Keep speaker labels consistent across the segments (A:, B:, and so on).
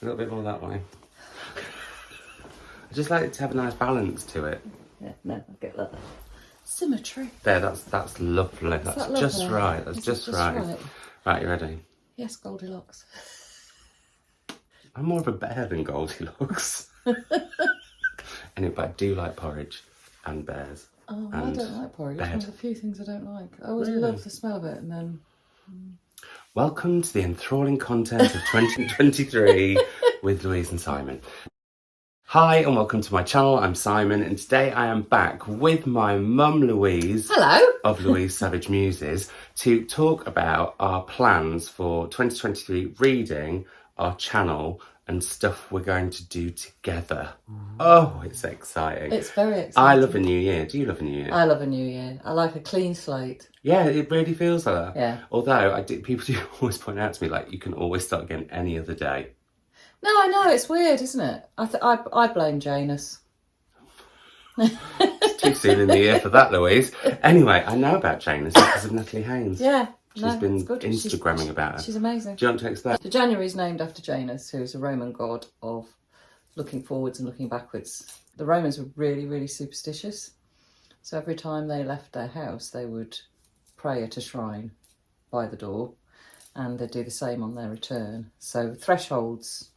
A: little bit more that way. I just like it to have a nice balance to it.
B: Yeah, no, I get that. Symmetry.
A: There, that's lovely. That's
B: that lovely?
A: just right. That's
B: Is
A: just
B: it
A: right. Right, you ready?
B: Yes, Goldilocks.
A: I'm more of a bear than Goldilocks. Anyway, but I do like porridge and bears.
B: Oh, I don't like porridge. It's one of the few things I don't like. I always love the smell of it, and then...
A: Welcome to the enthralling content of 2023 with Louise and Simon. Hi and welcome to my channel. I'm Simon and today I am back with my mum Louise.
B: Hello.
A: Of Louise Savidge Muses to talk about our plans for 2023 reading, our channel and stuff we're going to do together. Oh, it's exciting.
B: It's very exciting.
A: I love a new year. Do you love a new year?
B: I love a new year. I like a clean slate.
A: Yeah, it really feels like that.
B: Yeah.
A: Although people do always point out to me, like, you can always start again any other day.
B: No, I know, it's weird, isn't it? I blame Janus.
A: It's too soon in the year for that, Louise. Anyway, I know about Janus because of Natalie Haynes.
B: Yeah.
A: She's been Instagramming about her.
B: She's amazing.
A: Do you want to explain?
B: So January is named after Janus, who's a Roman god of looking forwards and looking backwards. The Romans were really, really superstitious. So every time they left their house, they would pray at a shrine by the door, and they'd do the same on their return. So thresholds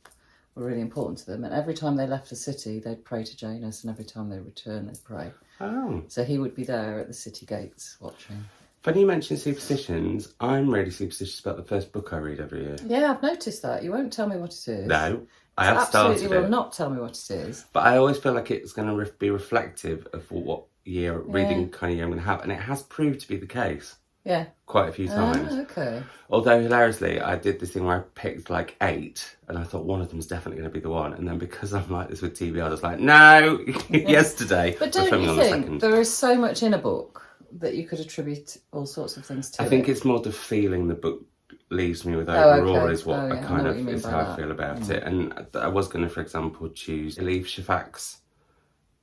B: were really important to them, and every time they left the city, they'd pray to Janus, and every time they returned, they'd pray.
A: Oh.
B: So he would be there at the city gates watching.
A: Funny you mention superstitions. I'm really superstitious about the first book I read every year.
B: Yeah, I've noticed that. You won't tell me what it is.
A: No, I have started it.
B: Absolutely will not tell me what it is.
A: But I always feel like it's going to be reflective of what year reading kind of year I'm going to have. And it has proved to be the case.
B: Yeah.
A: Quite a few times.
B: Oh, okay.
A: Although, hilariously, I did this thing where I picked like 8 and I thought one of them's definitely going to be the one. And then because I'm like this with TV, I was like, no, yesterday.
B: But don't you think there is so much in a book that you could attribute all sorts of things to?
A: I think it's more the feeling the book leaves me with overall is what I kind of is how I feel about it. And I was going to, for example, choose Elif Shafak's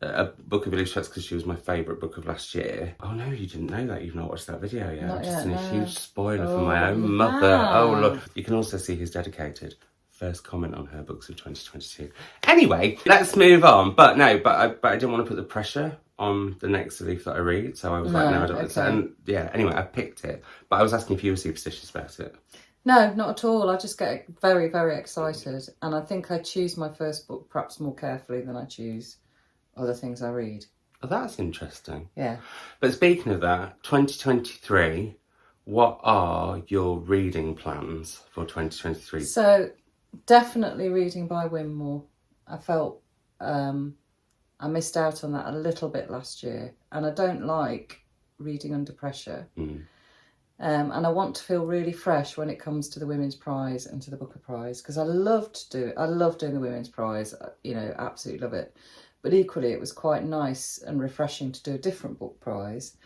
A: a book of Elif Shafak's because she was my favourite book of last year. Oh no, you didn't know that. You've not watched that video yet.
B: Not
A: I'm just
B: yet,
A: in a huge spoiler for my own
B: you
A: mother.
B: have.
A: Oh look, you can also see who's dedicated. First comment on her books of 2022. Anyway, let's move on. But no, but I didn't want to put the pressure on the next Elif that I read, so I was like, no, I don't want to. And yeah, anyway, I picked it. But I was asking if you were superstitious about it.
B: No, not at all. I just get very, very excited. And I think I choose my first book perhaps more carefully than I choose other things I read.
A: Oh, that's interesting.
B: Yeah.
A: But speaking of that, 2023, what are your reading plans for 2023?
B: So, definitely reading by Winmore. I felt I missed out on that a little bit last year. And I don't like reading under pressure. And I want to feel really fresh when it comes to the Women's Prize and to the Booker Prize, because I love doing the Women's Prize, you know, absolutely love it. But equally, it was quite nice and refreshing to do a different book prize.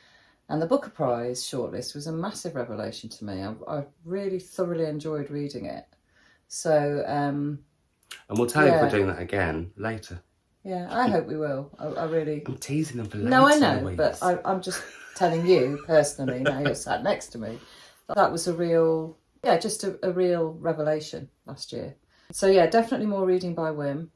B: And the Booker Prize shortlist was a massive revelation to me. I really thoroughly enjoyed reading it. So... and
A: we'll tell you if we're doing that again later.
B: Yeah, I hope we will. I really...
A: I'm teasing them for later.
B: No, I know, but I'm just telling you personally, now you're sat next to me. That was a real, just a real revelation last year. So yeah, definitely more reading by whim.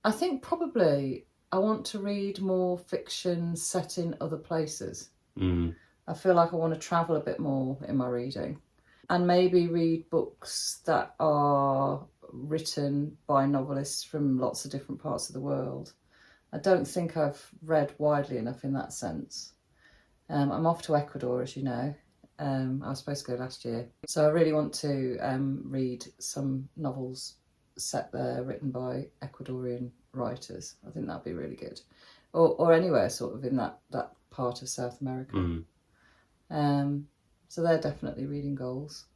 B: I think probably I want to read more fiction set in other places. I feel like I want to travel a bit more in my reading. And maybe read books that are written by novelists from lots of different parts of the world. I don't think I've read widely enough in that sense. I'm off to Ecuador, as you know. I was supposed to go last year. So I really want to read some novels set there written by Ecuadorian writers. I think that'd be really good. Or anywhere sort of in that part of South America. So they're definitely reading goals.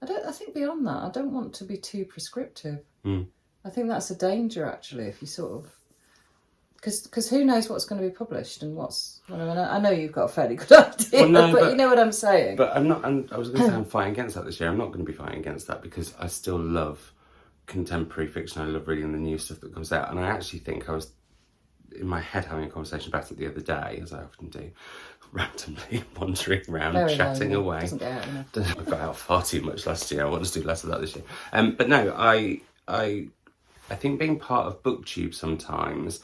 B: I think beyond that, I don't want to be too prescriptive. I think that's a danger, actually, if you sort of... Because who knows what's going to be published and what's... I know you've got a fairly good idea, but you know what I'm saying.
A: But I'm not... I was going to say I'm fighting against that this year. I'm not going to be fighting against that because I still love contemporary fiction. I love reading the new stuff that comes out. And I actually think I was in my head having a conversation about it the other day, as I often do, randomly wandering around, very chatting away.
B: Doesn't get out enough.
A: I got out far too much last year. I want to do less of that this year. But no, I I think being part of BookTube sometimes,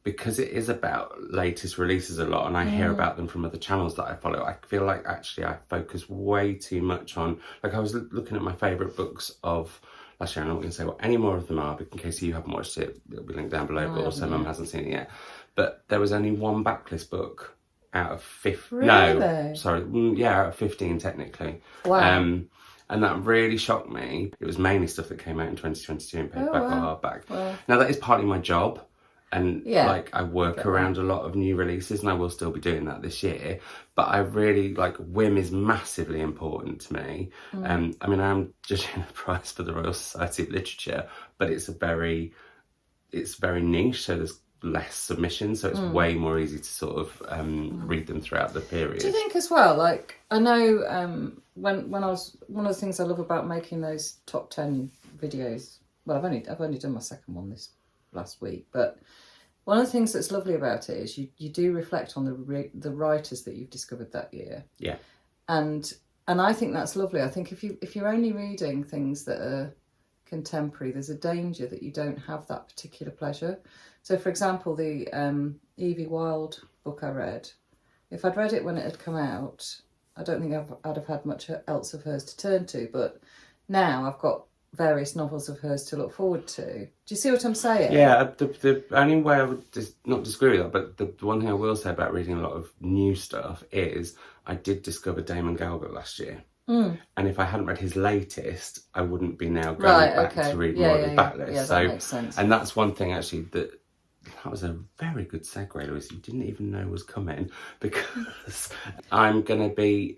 A: because it is about latest releases a lot and I hear about them from other channels that I follow, I feel like actually I focus way too much on, like I was looking at my favourite books of last year. I'm not going to say what any more of them are, but in case you haven't watched it, it'll be linked down below, but also Mum hasn't seen it yet. But there was only one Backlist book out of 15.
B: Really?
A: No, sorry, yeah, out of 15 technically.
B: Wow.
A: And that really shocked me. It was mainly stuff that came out in 2022 in paperback or hardback.
B: Wow.
A: Now that is partly my job, and like I work around a lot of new releases, and I will still be doing that this year. But I really like whim is massively important to me. I mean, I'm judging a prize for the Royal Society of Literature, but it's very niche. So there's less submissions, so it's way more easy to sort of read them throughout the period.
B: Do you think as well, like I know when I was, one of the things I love about making those top 10 videos, well I've only done my second one this last week, but one of the things that's lovely about it is you do reflect on the writers that you've discovered that year.
A: Yeah.
B: And I think that's lovely. I think if you're only reading things that are contemporary, there's a danger that you don't have that particular pleasure. So, for example, the Evie Wyld book I read, if I'd read it when it had come out, I don't think I'd have had much else of hers to turn to. But now I've got various novels of hers to look forward to. Do you see what I'm saying?
A: Yeah, the only way I would not disagree with that, but the one thing I will say about reading a lot of new stuff is I did discover Damon Galgut last year. And if I hadn't read his latest, I wouldn't be now going back to read more of his Backlist.
B: Yeah, that makes sense.
A: And that's one thing actually that was a very good segue, Louise. You didn't even know was coming, because I'm going to be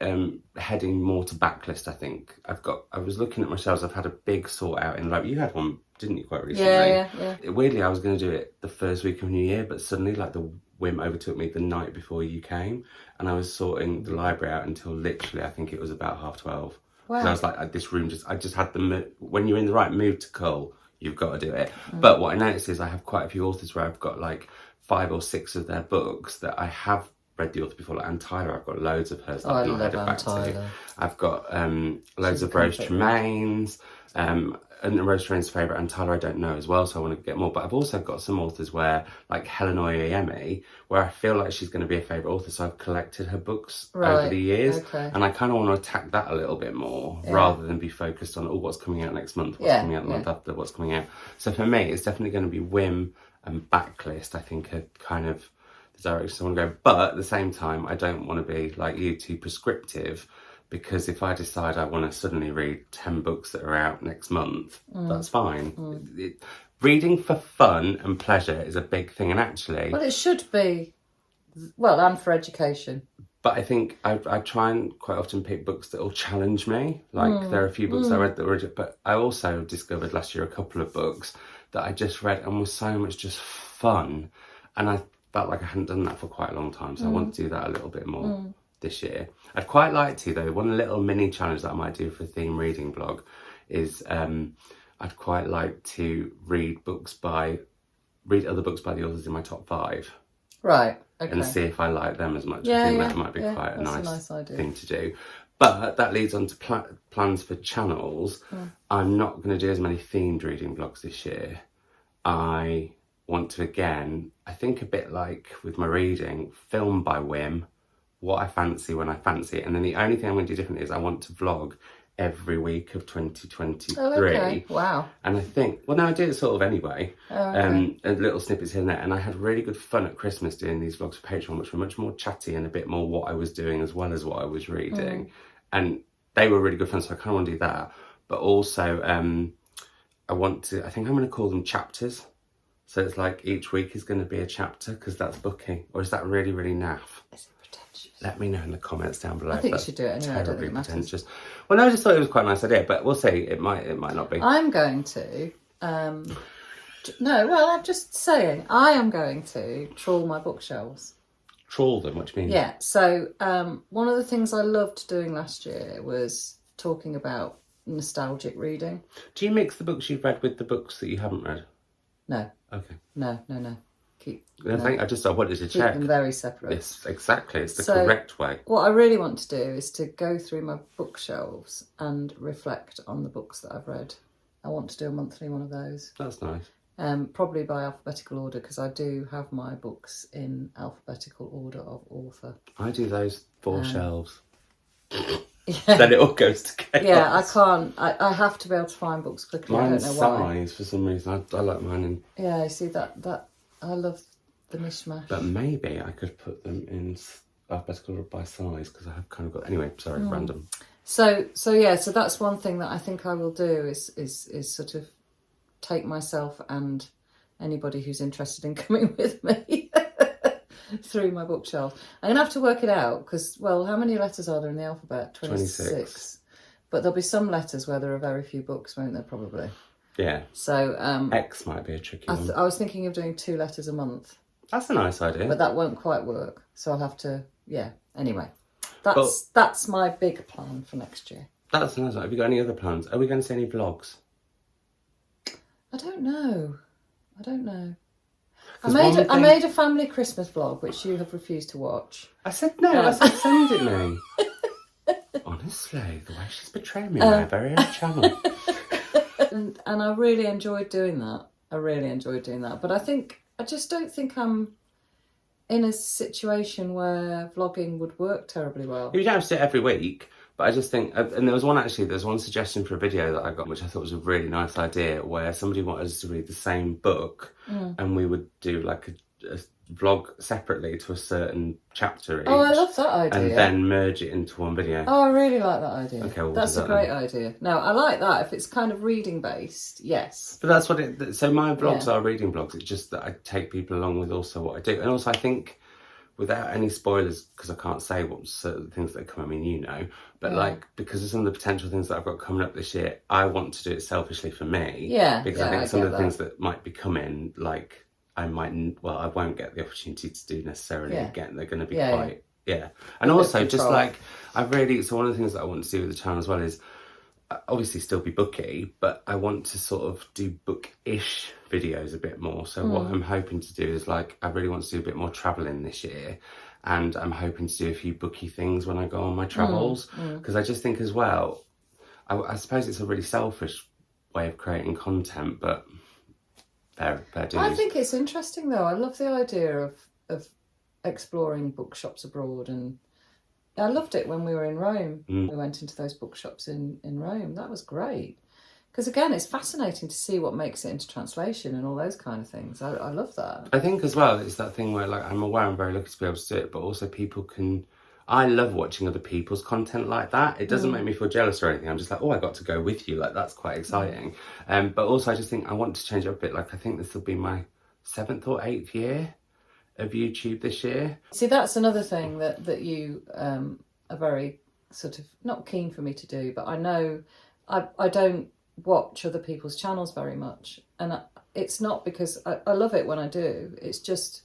A: heading more to Backlist. I think I was looking at my shelves. I've had a big sort out in, like, you had one, didn't you, quite recently?
B: Yeah.
A: Weirdly, I was going to do it the first week of New Year, but suddenly, like, the whim overtook me the night before you came, and I was sorting the library out until literally, I think it was about 12:30.
B: Wow.
A: I was like, this room I just had when you're in the right mood to cull, you've got to do it. But what I noticed is I have quite a few authors where I've got like 5 or 6 of their books that I have read the author before. Like Anne Tyler, I've got loads of hers that I've not headed back to. I've got loads of Rose Tremaine's, and Rose Tremaine's favourite, Anne Tyler I don't know as well, so I want to get more. But I've also got some authors where, like Helen Oyeyemi, where I feel like she's going to be a favourite author, so I've collected her books over the years, and I kind of want to attack that a little bit more, rather than be focused on what's coming out next month, what's coming out the month after, what's coming out. So for me, it's definitely going to be whim and Backlist, I think, are kind of the direction I want to go. But at the same time, I don't want to be, like you, too prescriptive, because if I decide I want to suddenly read 10 books that are out next month, that's fine. Reading for fun and pleasure is a big thing, and actually...
B: Well, it should be, well, and for education.
A: But I think I try and quite often pick books that will challenge me. Like, there are a few books I read that were... But I also discovered last year a couple of books that I just read and was so much just fun. And I felt like I hadn't done that for quite a long time, so I want to do that a little bit more this year. I'd quite like to, though. One little mini challenge that I might do for a theme reading blog is I'd quite like to read other books by the authors in my top 5. Right, okay. And see if I like them as much. I think that might be quite a nice thing to do. But that leads on to plans for channels. I'm not going to do as many themed reading blogs this year. I want to, again, I think a bit like with my reading, film by whim, what I fancy when I fancy it. And then the only thing I'm going to do differently is I want to vlog every week of 2023. Oh, okay. Wow. And I think, well, no, I do it sort of anyway. Oh, okay. Little snippets here and there. And I had really good fun at Christmas doing these vlogs for Patreon, which were much more chatty and a bit more what I was doing as well as what I was reading. And they were really good fun, so I kind of want to do that. But also, I think I'm going to call them chapters. So it's like each week is going to be a chapter, because that's booking. Or is that really, really naff? Is it pretentious? Let me know in the comments down below.
B: I think you should do it anyway.
A: Terribly pretentious. Well, no, I just thought it was quite a nice idea, but we'll see. It might not be. I'm going to. I'm just saying. I am going to trawl my bookshelves. Trawl them? What do you mean? Yeah. So one of the things I loved doing last year was talking about nostalgic reading. Do you mix the books you've read with the books that you haven't read? No. Okay. No. I wanted to check. Keep them very separate. Yes, exactly. It's the correct way. What I really want to do is to go through my bookshelves and reflect on the books that I've read. I want to do a monthly one of those. That's nice.
B: Probably by alphabetical order, because I do have my books in alphabetical order of author.
A: I do those 4 shelves.
B: Yeah.
A: Then it all goes to chaos.
B: Yeah, I can't. I have to be able to find books quickly.
A: Mine's
B: I don't know why.
A: size for some reason. I like mine in.
B: Yeah, you see that I love the mishmash.
A: But maybe I could put them in alphabetical order by size, because I have kind of got. Anyway, sorry, random.
B: So that's one thing that I think I will do is sort of take myself and anybody who's interested in coming with me through my bookshelf. I'm gonna have to work it out, because, well, how many letters are there in the alphabet? 26. But there'll be some letters where there are very few books, won't there? Probably.
A: Yeah.
B: So
A: X might be a tricky one.
B: I was thinking of doing 2 letters a month.
A: That's a nice idea.
B: But that won't quite work. So I'll have to. Yeah. Anyway, that's my big plan for next year.
A: That's a nice one. Have you got any other plans? Are we going to see any vlogs?
B: I don't know. I made a family Christmas vlog, which you have refused to watch.
A: I said no. I said send it me. Honestly, the way she's betraying me on our very own channel.
B: And I really enjoyed doing that. But I just don't think I'm in a situation where vlogging would work terribly well.
A: You don't have to do it every week, but I just think, and there's one suggestion for a video that I got, which I thought was a really nice idea, where somebody wanted us to read the same book, and we would do like a vlog separately to a certain chapter each.
B: Oh, I love that idea.
A: And then merge it into one video.
B: Oh, I really like that idea.
A: Okay, well,
B: that's a great idea. No, I like that. If it's kind of reading based, yes.
A: But that's what so my vlogs are reading vlogs. It's just that I take people along with also what I do. And also I think, without any spoilers, because I can't say what certain things that come, I mean, you know, but like, because of some of the potential things that I've got coming up this year, I want to do it selfishly for me.
B: Yeah.
A: Because I think some of the things that might be coming, like, I won't get the opportunity to do necessarily again. They're going to be quite, And also, just like, so one of the things that I want to do with the channel as well is, obviously still be booky, but I want to sort of do book-ish videos a bit more. So what I'm hoping to do is, like, I really want to do a bit more travelling this year, and I'm hoping to do a few booky things when I go on my travels, because I just think as well, I suppose it's a really selfish way of creating content, but fair dues.
B: I think it's interesting though. I love the idea of exploring bookshops abroad, and I loved it when we were in Rome. We went into those bookshops in Rome. That was great. Because again, it's fascinating to see what makes it into translation and all those kind of things. I love that.
A: I think as well, it's that thing where, like, I'm aware I'm very lucky to be able to do it, but also people can... I love watching other people's content like that. It doesn't make me feel jealous or anything. I'm just like, oh, I got to go with you. Like, that's quite exciting. But also I just think I want to change it up a bit. Like, I think this will be my 7th or 8th year of YouTube this year.
B: See, that's another thing that you are very sort of not keen for me to do, but I know I don't watch other people's channels very much, and it's not because I love it when I do. It's just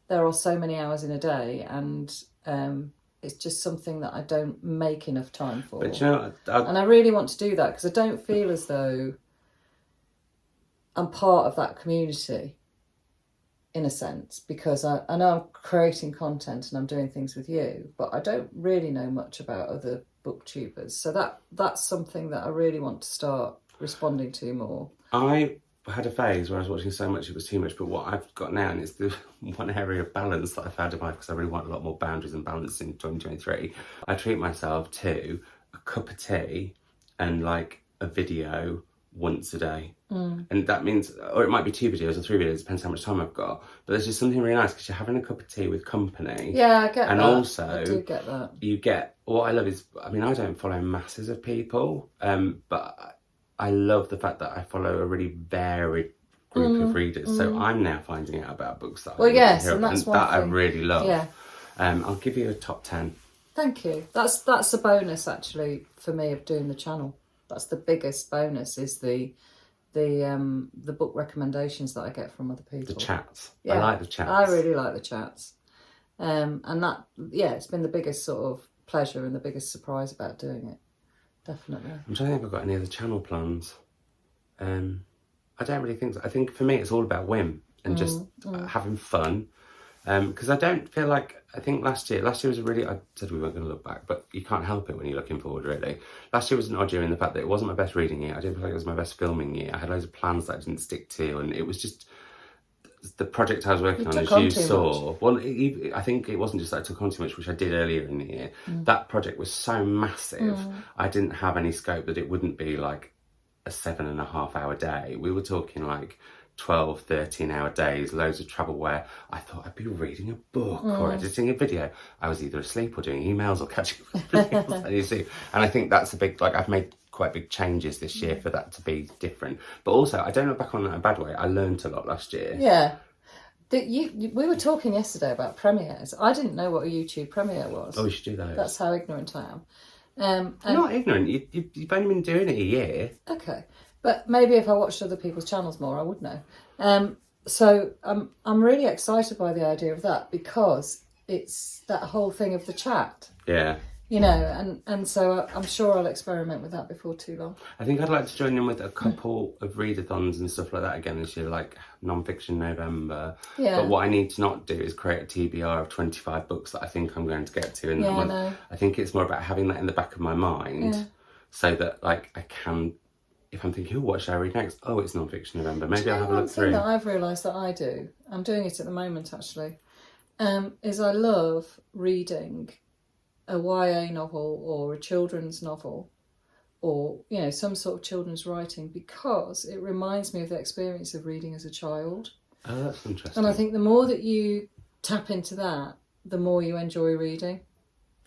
B: there are so many hours in a day, and it's just something that I don't make enough time for.
A: But you know,
B: and I really want to do that, because I don't feel as though I'm part of that community, in a sense, because I know I'm creating content and I'm doing things with you, but I don't really know much about other booktubers. So that's something that I really want to start responding to more.
A: I had a phase where I was watching so much it was too much, but what I've got now, and it's the one area of balance that I've found in life, because I really want a lot more boundaries and balance in 2023, I treat myself to a cup of tea and like a video once a day. And that means, or it might be 2 videos or 3 videos, depends how much time I've got, but there's just something really nice because you're having a cup of tea with company.
B: Yeah, I get that.
A: And also,
B: I do get that.
A: You get, what I love is, I mean, I don't follow masses of people, but I love the fact that I follow a really varied group of readers. So I'm now finding out about books that I want to hear,
B: and that's one
A: that
B: thing
A: I really love.
B: Yeah.
A: I'll give you a top 10.
B: Thank you. That's a bonus actually for me of doing the channel. That's the biggest bonus, is the book recommendations that I get from other people.
A: The chats.
B: Yeah,
A: I like the chats.
B: I really like the chats. And that, it's been the biggest sort of pleasure and the biggest surprise about doing it. Definitely.
A: I'm trying to think if I've got any other channel plans. I don't really think so. I think for me it's all about whim and just having fun Because I don't feel like, I think last year was a really, I said we weren't going to look back, but you can't help it when you're looking forward, really. Last year was an odd year in the fact that it wasn't my best reading year. I didn't feel like it was my best filming year. I had loads of plans that I didn't stick to, and it was just, the project I was working on, as you saw, well, I think it wasn't just that I took on too much, which I did earlier in the year. That project was so massive, I didn't have any scope that it wouldn't be like a 7.5 hour day. We were talking like 12, 13-hour days, loads of travel where I thought I'd be reading a book or editing a video. I was either asleep or doing emails or catching up with everything else I need to do. And I think that's a big, like, I've made quite big changes this year for that to be different. But also, I don't look back on that in a bad way. I learned a lot last year.
B: Yeah. We were talking yesterday about premieres. I didn't know what a YouTube premiere was.
A: Oh, we should do those.
B: That's how ignorant I am.
A: You're not ignorant. You've only been doing it a year.
B: Okay. But maybe if I watched other people's channels more, I would know. So I'm really excited by the idea of that because it's that whole thing of the chat.
A: Yeah.
B: You know, and so I'm sure I'll experiment with that before too long.
A: I think I'd like to join in with a couple of readathons and stuff like that again this year, like non-fiction November.
B: Yeah.
A: But what I need to not do is create a TBR of 25 books that I think I'm going to get to in that month.
B: No.
A: I think it's more about having that in the back of my mind so that, like, I can, if I'm thinking, oh, what should I read next? Oh, it's non-fiction November. Maybe I'll have a look through.
B: One thing that I've realised that I do, I'm doing it at the moment actually, is I love reading a YA novel or a children's novel or, you know, some sort of children's writing because it reminds me of the experience of reading as a child.
A: Oh, that's interesting.
B: And I think the more that you tap into that, the more you enjoy reading.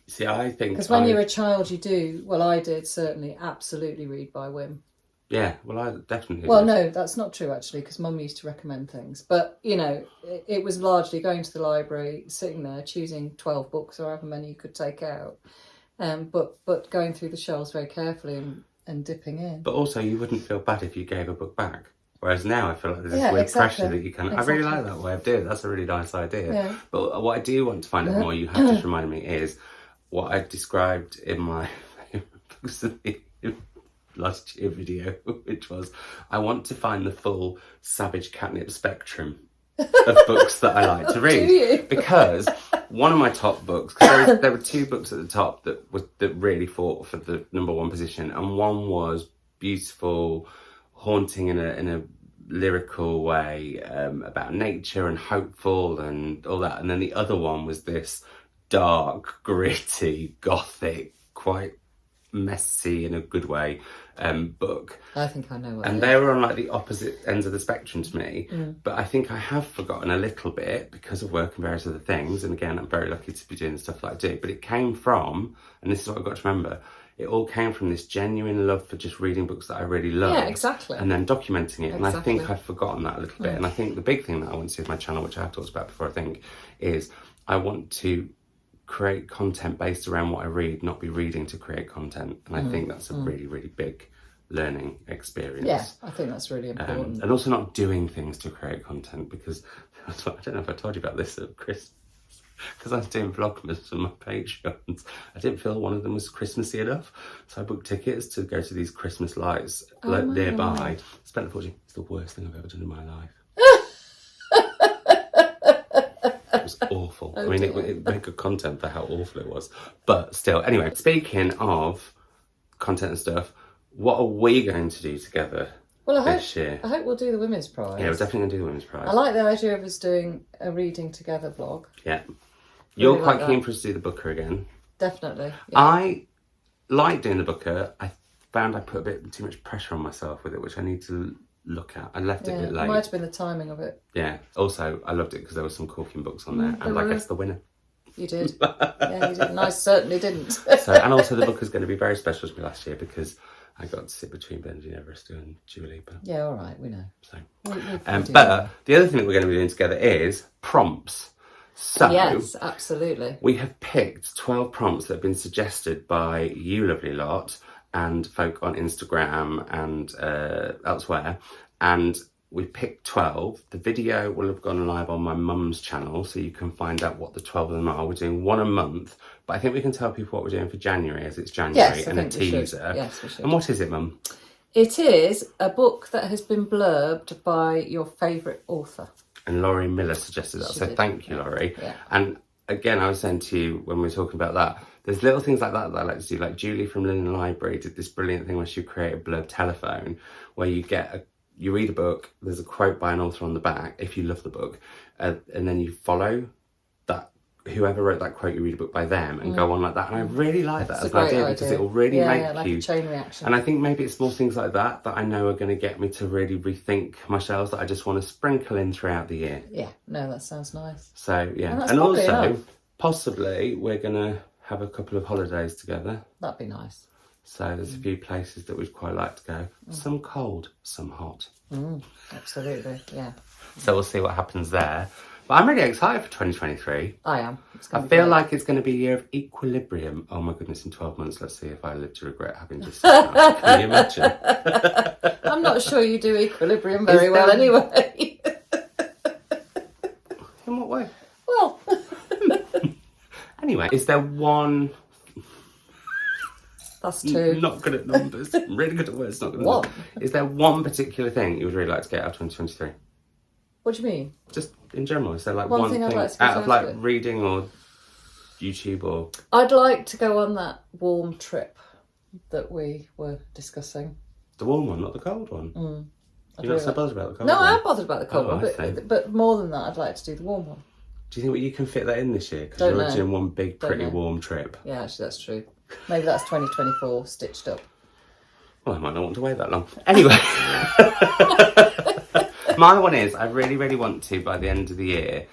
A: See, I think...
B: Because when you're a child, you do, well, I did certainly absolutely read by whim.
A: Yeah, well, I definitely
B: Well,
A: did.
B: no, that's not true, actually, because Mum used to recommend things. But, you know, it was largely going to the library, sitting there, choosing 12 books or however many you could take out, but going through the shelves very carefully and dipping in.
A: But also, you wouldn't feel bad if you gave a book back. Whereas now I feel like there's this weird pressure that you can... I really like that way of doing it. That's a really nice idea.
B: Yeah.
A: But what I do want to find out more, you have just reminded me, is what I described in my books of the last year video, which was I want to find the full Savidge catnip spectrum of books that I like to read.
B: Do you?
A: Because one of my top books, because there were two books at the top that really fought for the number one position, and one was beautiful, haunting in a lyrical way, about nature and hopeful and all that, and then the other one was this dark, gritty, gothic, quite messy in a good way book.
B: I think I know what
A: and they were on like the opposite ends of the spectrum to me, but I think I have forgotten a little bit because of work and various other things, and again I'm very lucky to be doing the stuff that I do, but it came from, and this is what I've got to remember, it all came from this genuine love for just reading books that I really love.
B: Yeah, exactly.
A: And then documenting it.
B: Exactly.
A: And I think I've forgotten that a little bit. And I think the big thing that I want to do with my channel, which I have talked about before, I think, is I want to create content based around what I read, not be reading to create content. And I think that's a really, really big learning experience.
B: Yeah, I think that's really important.
A: And also not doing things to create content, because I don't know if I told you about this at Christmas. Because I was doing Vlogmas on my Patreons, I didn't feel one of them was Christmassy enough. So I booked tickets to go to these Christmas lights nearby. Spent a fortune. It's the worst thing I've ever done in my life. It was awful. I mean, it made good content for how awful it was. But still, anyway, speaking of content and stuff, what are we going to do together this year?
B: I hope we'll do the Women's Prize.
A: Yeah, we're definitely going to do the Women's Prize.
B: I like the idea of us doing a reading together vlog.
A: Yeah. You're
B: Really
A: quite
B: like
A: keen
B: that.
A: for us to do the Booker again.
B: Definitely. Yeah.
A: I like doing the Booker. I found I put a bit too much pressure on myself with it, which I need to look at. I left it a bit
B: It
A: late.
B: might have been the timing of it.
A: Yeah. Also, I loved it because there were some corking books on there, and I guess the winner.
B: You did. Yeah, you did. And I certainly didn't.
A: So, and also the Booker's going to be very special to me last year because I got to sit between Benji Everest and Julie. But
B: Yeah, all right, we know.
A: so,
B: We do
A: but
B: that.
A: the other thing that we're going to be doing together is prompts. So,
B: Yes, absolutely.
A: we have picked 12 prompts that have been suggested by you lovely lot and folk on Instagram and elsewhere. And we picked 12. The video will have gone live on my mum's channel, so you can find out what the 12 of them are. We're doing one a month, but I think we can tell people what we're doing for January, as it's January,
B: Yes, I
A: and a
B: think we should.
A: teaser.
B: Yes, we should.
A: And what is it, Mum?
B: It is a book that has been blurbed by your favourite author.
A: And Laurie Miller suggested that,
B: She
A: so
B: did.
A: thank you, Laurie.
B: Yeah.
A: And again, I was saying to you when we were talking about that, there's little things like that I like to do. Like Julie from Linen Library did this brilliant thing where she created a blurb telephone, where you read a book, there's a quote by an author on the back, if you love the book, and then you follow that, whoever wrote that quote, you read a book by them and go on like that. And I really like that as an idea because it will really make
B: like
A: you...
B: a chain reaction.
A: And I think maybe it's small things like that I know are going to get me to really rethink my shelves that I just want to sprinkle in throughout the year.
B: Yeah, no, that sounds nice.
A: So, yeah.
B: that's
A: And
B: probably
A: also,
B: enough.
A: possibly, we're going to have a couple of holidays together.
B: That'd be nice.
A: So there's a few places that we'd quite like to go. Some cold, some hot.
B: Absolutely, yeah.
A: So we'll see what happens there. But I'm really excited for 2023.
B: I am.
A: I feel like it's going to be a year of equilibrium. Oh my goodness, in 12 months, let's see if I live to regret having just said that. Can you imagine?
B: I'm not sure you do equilibrium very well anyway.
A: In what way?
B: Well,
A: Anyway, is there one...
B: that's two.
A: Not good at numbers. Really good at words, not good at
B: One.
A: numbers. Is there one particular thing you would really like to get out of 2023?
B: What do you mean?
A: Just in general, is there like
B: One
A: one
B: thing
A: thing
B: I'd like to get
A: out of
B: out
A: like
B: of it?
A: reading or YouTube or...
B: I'd like to go on that warm trip that we were discussing.
A: The warm one, not the cold one? You're not so bothered about the cold
B: No,
A: one?
B: I am bothered about the cold
A: Oh,
B: one,
A: I see.
B: but more than that, I'd like to do the warm one.
A: Do you think you can fit that in this year? Because
B: Don't
A: you're
B: know.
A: doing one big, pretty
B: know.
A: warm trip.
B: Yeah, actually, that's true. Maybe that's 2024 stitched up.
A: Well, I might not want to wait that long. Anyway. My one is, I really, really want to, by the end of the year,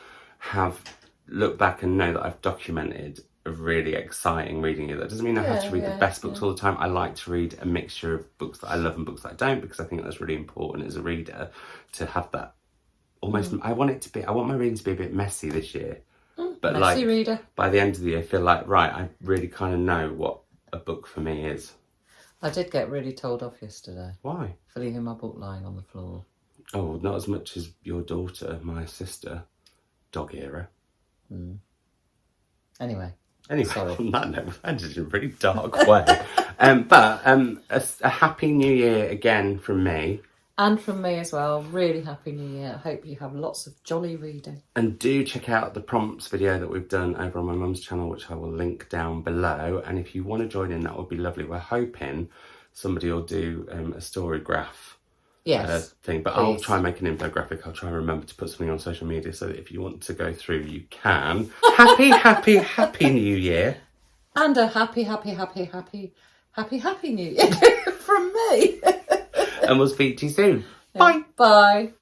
A: look back and know that I've documented a really exciting reading year. That doesn't mean I have to read the best books all the time. I like to read a mixture of books that I love and books that I don't, because I think that's really important as a reader to have that almost... I want my reading to be a bit messy this year. But
B: Messy reader.
A: by the end of the year, I feel like, right, I really kind of know what a book for me is.
B: I did get really told off yesterday
A: Why?
B: for leaving my book lying on the floor.
A: Oh, not as much as your daughter, my sister, dog era.
B: Anyway,
A: Sorry. On that note, that is in a really dark way. But a happy new year again from me.
B: and from me as well. Really happy New Year. I hope you have lots of jolly reading.
A: And do check out the prompts video that we've done over on my mum's channel, which I will link down below. And if you want to join in, that would be lovely. We're hoping somebody will do a story graph thing, but please. I'll try and make an infographic. I'll try and remember to put something on social media so that if you want to go through, you can. Happy New Year.
B: And a happy New Year from me.
A: And we'll speak to you soon. Bye.
B: Bye.